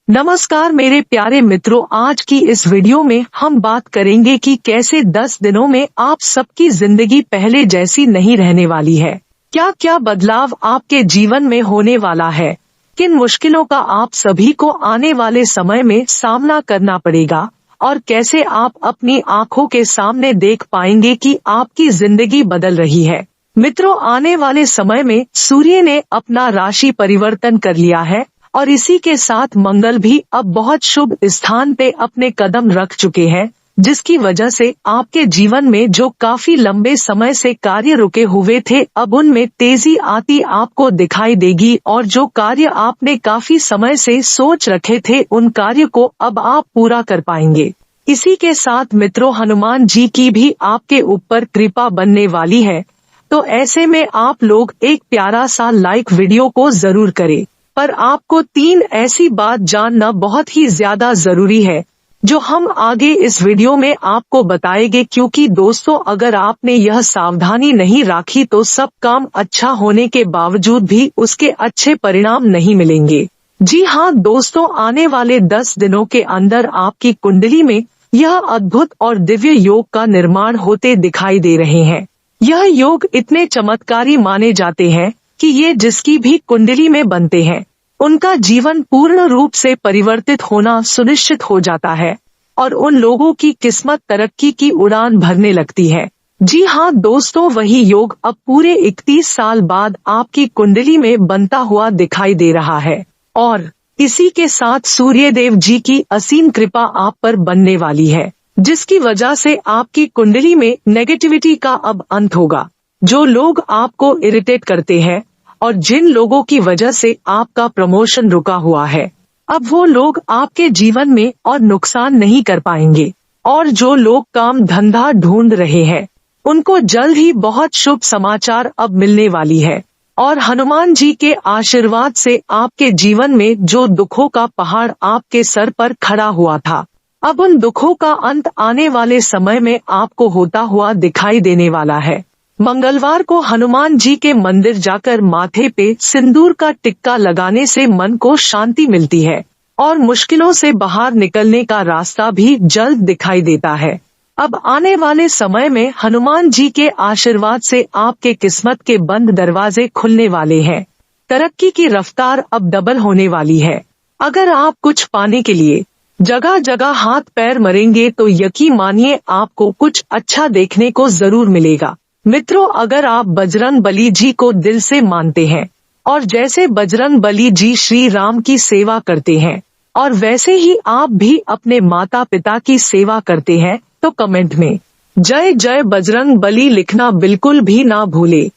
नमस्कार मेरे प्यारे मित्रों, आज की इस वीडियो में हम बात करेंगे कि कैसे 10 दिनों में आप सबकी जिंदगी पहले जैसी नहीं रहने वाली है। क्या क्या बदलाव आपके जीवन में होने वाला है, किन मुश्किलों का आप सभी को आने वाले समय में सामना करना पड़ेगा और कैसे आप अपनी आंखों के सामने देख पाएंगे कि आपकी जिंदगी बदल रही है। मित्रों, आने वाले समय में सूर्य ने अपना राशि परिवर्तन कर लिया है और इसी के साथ मंगल भी अब बहुत शुभ स्थान पे अपने कदम रख चुके हैं, जिसकी वजह से आपके जीवन में जो काफी लंबे समय से कार्य रुके हुए थे, अब उनमें तेजी आती आपको दिखाई देगी और जो कार्य आपने काफी समय से सोच रखे थे, उन कार्य को अब आप पूरा कर पाएंगे। इसी के साथ मित्रों, हनुमान जी की भी आपके ऊपर कृपा बनने वाली है, तो ऐसे में आप लोग एक प्यारा सा लाइक वीडियो को जरूर करें। पर आपको 3 ऐसी बात जानना बहुत ही ज्यादा जरूरी है जो हम आगे इस वीडियो में आपको बताएंगे, क्योंकि दोस्तों अगर आपने यह सावधानी नहीं रखी तो सब काम अच्छा होने के बावजूद भी उसके अच्छे परिणाम नहीं मिलेंगे। जी हाँ दोस्तों, आने वाले 10 दिनों के अंदर आपकी कुंडली में यह अद्भुत और दिव्य योग का निर्माण होते दिखाई दे रहे हैं। यह योग इतने चमत्कारी माने जाते हैं कि ये जिसकी भी कुंडली में बनते हैं, उनका जीवन पूर्ण रूप से परिवर्तित होना सुनिश्चित हो जाता है और उन लोगों की किस्मत तरक्की की उड़ान भरने लगती है। जी हाँ दोस्तों, वही योग अब पूरे 31 साल बाद आपकी कुंडली में बनता हुआ दिखाई दे रहा है और इसी के साथ सूर्यदेव जी की असीम कृपा आप पर बनने वाली है, जिसकी वजह से आपकी कुंडली में नेगेटिविटी का अब अंत होगा। जो लोग आपको इरिटेट करते हैं और जिन लोगों की वजह से आपका प्रमोशन रुका हुआ है, अब वो लोग आपके जीवन में और नुकसान नहीं कर पाएंगे। और जो लोग काम धंधा ढूंढ रहे हैं, उनको जल्द ही बहुत शुभ समाचार अब मिलने वाली है और हनुमान जी के आशीर्वाद से आपके जीवन में जो दुखों का पहाड़ आपके सर पर खड़ा हुआ था, अब उन दुखों का अंत आने वाले समय में आपको होता हुआ दिखाई देने वाला है। मंगलवार को हनुमान जी के मंदिर जाकर माथे पे सिंदूर का टिक्का लगाने से मन को शांति मिलती है और मुश्किलों से बाहर निकलने का रास्ता भी जल्द दिखाई देता है। अब आने वाले समय में हनुमान जी के आशीर्वाद से आपके किस्मत के बंद दरवाजे खुलने वाले हैं। तरक्की की रफ्तार अब डबल होने वाली है। अगर आप कुछ पाने के लिए जगह जगह हाथ पैर मरेंगे तो यकीन मानिए आपको कुछ अच्छा देखने को जरूर मिलेगा। मित्रों, अगर आप बजरंग बली जी को दिल से मानते हैं और जैसे बजरंग बली जी श्री राम की सेवा करते हैं और वैसे ही आप भी अपने माता पिता की सेवा करते हैं, तो कमेंट में जय जय बजरंग बली लिखना बिल्कुल भी ना भूले।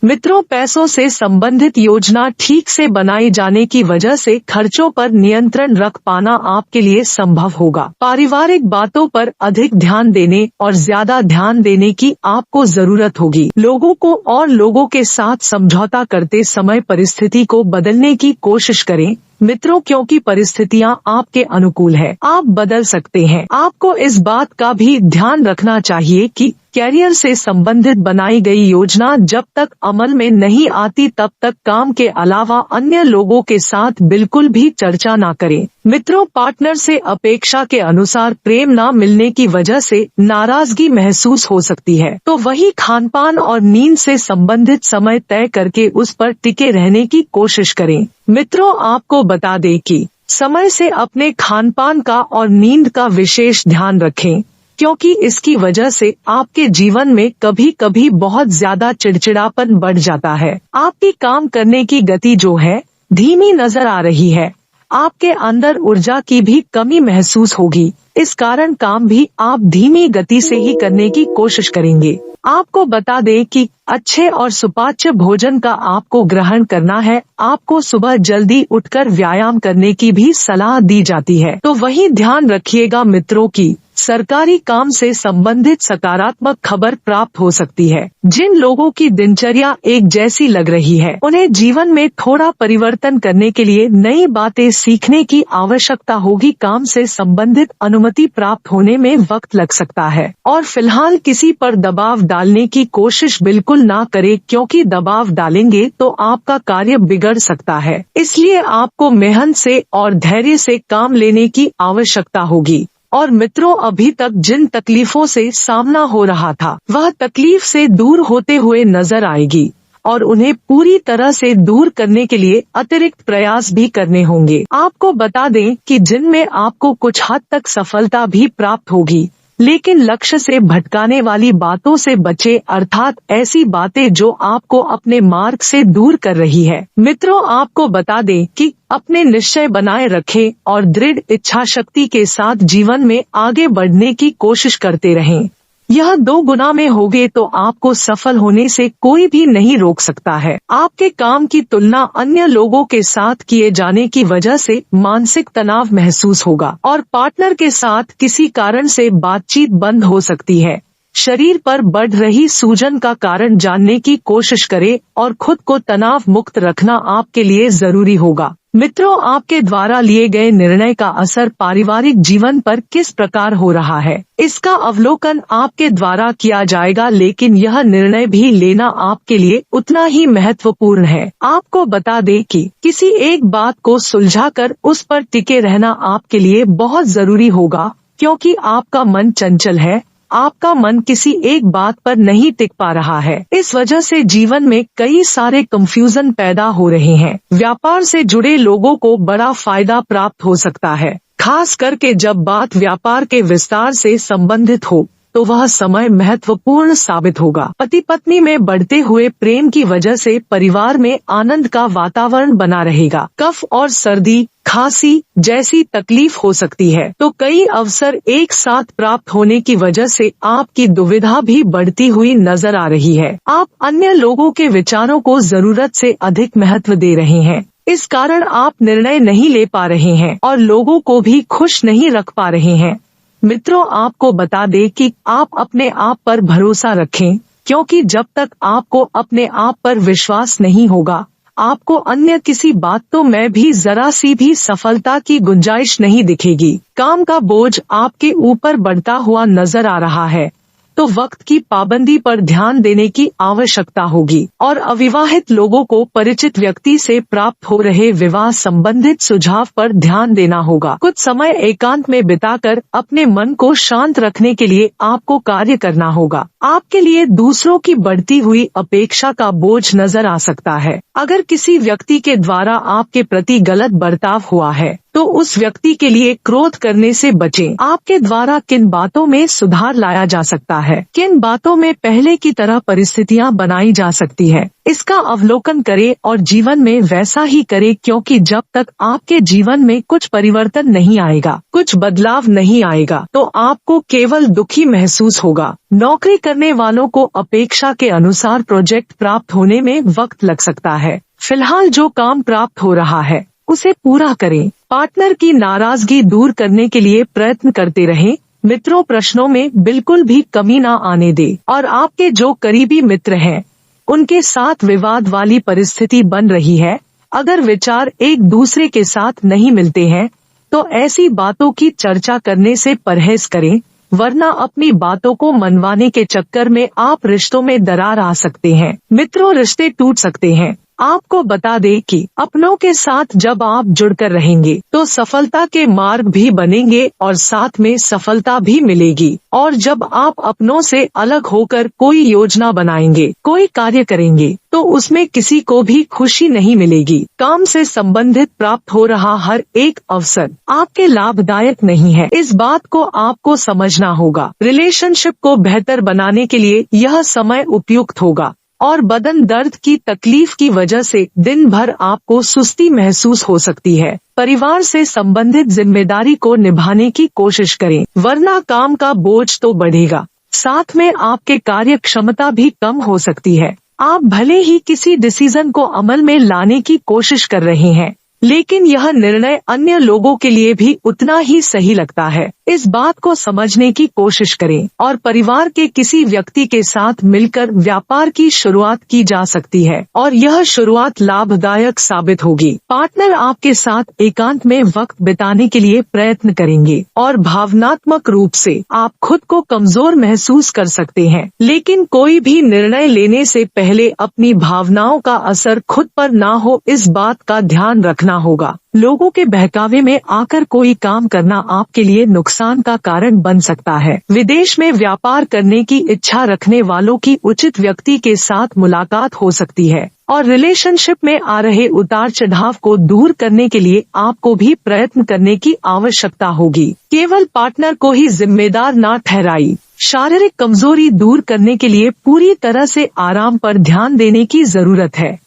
मित्रों, पैसों से संबंधित योजना ठीक से बनाई जाने की वजह से खर्चों पर नियंत्रण रख पाना आपके लिए संभव होगा। पारिवारिक बातों पर अधिक ध्यान देने और ज्यादा ध्यान देने की आपको जरूरत होगी। लोगों को और लोगों के साथ समझौता करते समय परिस्थिति को बदलने की कोशिश करें मित्रों, क्योंकि परिस्थितियां आपके अनुकूल है, आप बदल सकते हैं। आपको इस बात का भी ध्यान रखना चाहिए कि कैरियर से संबंधित बनाई गई योजना जब तक अमल में नहीं आती तब तक काम के अलावा अन्य लोगों के साथ बिल्कुल भी चर्चा ना करें। मित्रों, पार्टनर से अपेक्षा के अनुसार प्रेम न मिलने की वजह से नाराजगी महसूस हो सकती है, तो वही खानपान और नींद से संबंधित समय तय करके उस पर टिके रहने की कोशिश करें। मित्रों, आपको बता दें कि समय से अपने खानपान का और नींद का विशेष ध्यान रखें, क्योंकि इसकी वजह से आपके जीवन में कभी कभी बहुत ज्यादा चिड़चिड़ापन बढ़ जाता है। आपकी काम करने की गति जो है धीमी नजर आ रही है। आपके अंदर ऊर्जा की भी कमी महसूस होगी, इस कारण काम भी आप धीमी गति से ही करने की कोशिश करेंगे। आपको बता दें कि अच्छे और सुपाच्य भोजन का आपको ग्रहण करना है। आपको सुबह जल्दी उठकर व्यायाम करने की भी सलाह दी जाती है। तो वही ध्यान रखिएगा मित्रों की सरकारी काम से संबंधित सकारात्मक खबर प्राप्त हो सकती है। जिन लोगों की दिनचर्या एक जैसी लग रही है, उन्हें जीवन में थोड़ा परिवर्तन करने के लिए नई बातें सीखने की आवश्यकता होगी। काम से संबंधित अनुमति प्राप्त होने में वक्त लग सकता है और फिलहाल किसी पर दबाव डालने की कोशिश बिल्कुल बिल्कुल ना करें, क्योंकि दबाव डालेंगे तो आपका कार्य बिगड़ सकता है। इसलिए आपको मेहनत से और धैर्य से काम लेने की आवश्यकता होगी। और मित्रों, अभी तक जिन तकलीफों से सामना हो रहा था, वह तकलीफ से दूर होते हुए नजर आएगी और उन्हें पूरी तरह से दूर करने के लिए अतिरिक्त प्रयास भी करने होंगे। आपको बता दें कि जिनमें आपको कुछ हद तक सफलता भी प्राप्त होगी, लेकिन लक्ष्य से भटकाने वाली बातों से बचे, अर्थात ऐसी बातें जो आपको अपने मार्ग से दूर कर रही है। मित्रों, आपको बता दें कि अपने निश्चय बनाए रखें और दृढ़ इच्छा शक्ति के साथ जीवन में आगे बढ़ने की कोशिश करते रहें। यह 2 गुना में होगे तो आपको सफल होने से कोई भी नहीं रोक सकता है। आपके काम की तुलना अन्य लोगों के साथ किए जाने की वजह से मानसिक तनाव महसूस होगा और पार्टनर के साथ किसी कारण से बातचीत बंद हो सकती है। शरीर पर बढ़ रही सूजन का कारण जानने की कोशिश करें और खुद को तनाव मुक्त रखना आपके लिए जरूरी होगा। मित्रों, आपके द्वारा लिए गए निर्णय का असर पारिवारिक जीवन पर किस प्रकार हो रहा है, इसका अवलोकन आपके द्वारा किया जाएगा, लेकिन यह निर्णय भी लेना आपके लिए उतना ही महत्वपूर्ण है। आपको बता दें कि किसी एक बात को सुलझाकर उस पर टिके रहना आपके लिए बहुत जरूरी होगा, क्योंकि आपका मन चंचल है। आपका मन किसी एक बात पर नहीं टिक पा रहा है। इस वजह से जीवन में कई सारे कंफ्यूजन पैदा हो रहे हैं। व्यापार से जुड़े लोगों को बड़ा फायदा प्राप्त हो सकता है, खास करके जब बात व्यापार के विस्तार से संबंधित हो, तो वह समय महत्वपूर्ण साबित होगा। पति पत्नी में बढ़ते हुए प्रेम की वजह से परिवार में आनंद का वातावरण बना रहेगा। कफ और सर्दी, खांसी जैसी तकलीफ हो सकती है, तो कई अवसर एक साथ प्राप्त होने की वजह से आपकी दुविधा भी बढ़ती हुई नजर आ रही है। आप अन्य लोगों के विचारों को जरूरत से अधिक महत्व दे रहे हैं। इस कारण आप निर्णय नहीं ले पा रहे हैं और लोगों को भी खुश नहीं रख पा रहे हैं। मित्रों, आपको बता दें कि आप अपने आप पर भरोसा रखें, क्योंकि जब तक आपको अपने आप पर विश्वास नहीं होगा, आपको अन्य किसी बातों में भी जरा सी भी सफलता की गुंजाइश नहीं दिखेगी। काम का बोझ आपके ऊपर बढ़ता हुआ नजर आ रहा है, तो वक्त की पाबंदी पर ध्यान देने की आवश्यकता होगी और अविवाहित लोगों को परिचित व्यक्ति से प्राप्त हो रहे विवाह संबंधित सुझाव पर ध्यान देना होगा। कुछ समय एकांत में बिताकर अपने मन को शांत रखने के लिए आपको कार्य करना होगा। आपके लिए दूसरों की बढ़ती हुई अपेक्षा का बोझ नजर आ सकता है। अगर किसी व्यक्ति के द्वारा आपके प्रति गलत बर्ताव हुआ है, तो उस व्यक्ति के लिए क्रोध करने से बचें। आपके द्वारा किन बातों में सुधार लाया जा सकता है, किन बातों में पहले की तरह परिस्थितियां बनाई जा सकती है, इसका अवलोकन करें और जीवन में वैसा ही करें, क्योंकि जब तक आपके जीवन में कुछ परिवर्तन नहीं आएगा, कुछ बदलाव नहीं आएगा, तो आपको केवल दुखी महसूस होगा। नौकरी करने वालों को अपेक्षा के अनुसार प्रोजेक्ट प्राप्त होने में वक्त लग सकता है। फिलहाल जो काम प्राप्त हो रहा है, उसे पूरा करें। पार्टनर की नाराजगी दूर करने के लिए प्रयत्न करते रहें। मित्रों, प्रश्नों में बिल्कुल भी कमी ना आने दें और आपके जो करीबी मित्र हैं, उनके साथ विवाद वाली परिस्थिति बन रही है। अगर विचार एक दूसरे के साथ नहीं मिलते हैं, तो ऐसी बातों की चर्चा करने से परहेज करें, वरना अपनी बातों को मनवाने के चक्कर में आप रिश्तों में दरार आ सकते हैं। मित्रों, रिश्ते टूट सकते हैं। आपको बता दें कि अपनों के साथ जब आप जुड़कर रहेंगे, तो सफलता के मार्ग भी बनेंगे और साथ में सफलता भी मिलेगी। और जब आप अपनों से अलग होकर कोई योजना बनाएंगे, कोई कार्य करेंगे, तो उसमें किसी को भी खुशी नहीं मिलेगी। काम से संबंधित प्राप्त हो रहा हर एक अवसर आपके लाभदायक नहीं है। इस बात को आपको समझना होगा। रिलेशनशिप को बेहतर बनाने के लिए यह समय उपयुक्त होगा और बदन दर्द की तकलीफ की वजह से दिन भर आपको सुस्ती महसूस हो सकती है। परिवार से संबंधित जिम्मेदारी को निभाने की कोशिश करें, वरना काम का बोझ तो बढ़ेगा, साथ में आपके कार्य क्षमता भी कम हो सकती है। आप भले ही किसी डिसीजन को अमल में लाने की कोशिश कर रहे हैं, लेकिन यह निर्णय अन्य लोगों के लिए भी उतना ही सही लगता है। इस बात को समझने की कोशिश करें और परिवार के किसी व्यक्ति के साथ मिलकर व्यापार की शुरुआत की जा सकती है और यह शुरुआत लाभदायक साबित होगी। पार्टनर आपके साथ एकांत में वक्त बिताने के लिए प्रयत्न करेंगे और भावनात्मक रूप से आप खुद को कमजोर महसूस कर सकते हैं, लेकिन कोई भी निर्णय लेने से पहले अपनी भावनाओं का असर खुद पर ना हो, इस बात का ध्यान रखना होगा। लोगों के बहकावे में आकर कोई काम करना आपके लिए नुकसान का कारण बन सकता है। विदेश में व्यापार करने की इच्छा रखने वालों की उचित व्यक्ति के साथ मुलाकात हो सकती है और रिलेशनशिप में आ रहे उतार चढ़ाव को दूर करने के लिए आपको भी प्रयत्न करने की आवश्यकता होगी। केवल पार्टनर को ही जिम्मेदार ना ठहराई। शारीरिक कमजोरी दूर करने के लिए पूरी तरह से आराम पर ध्यान देने की जरूरत है।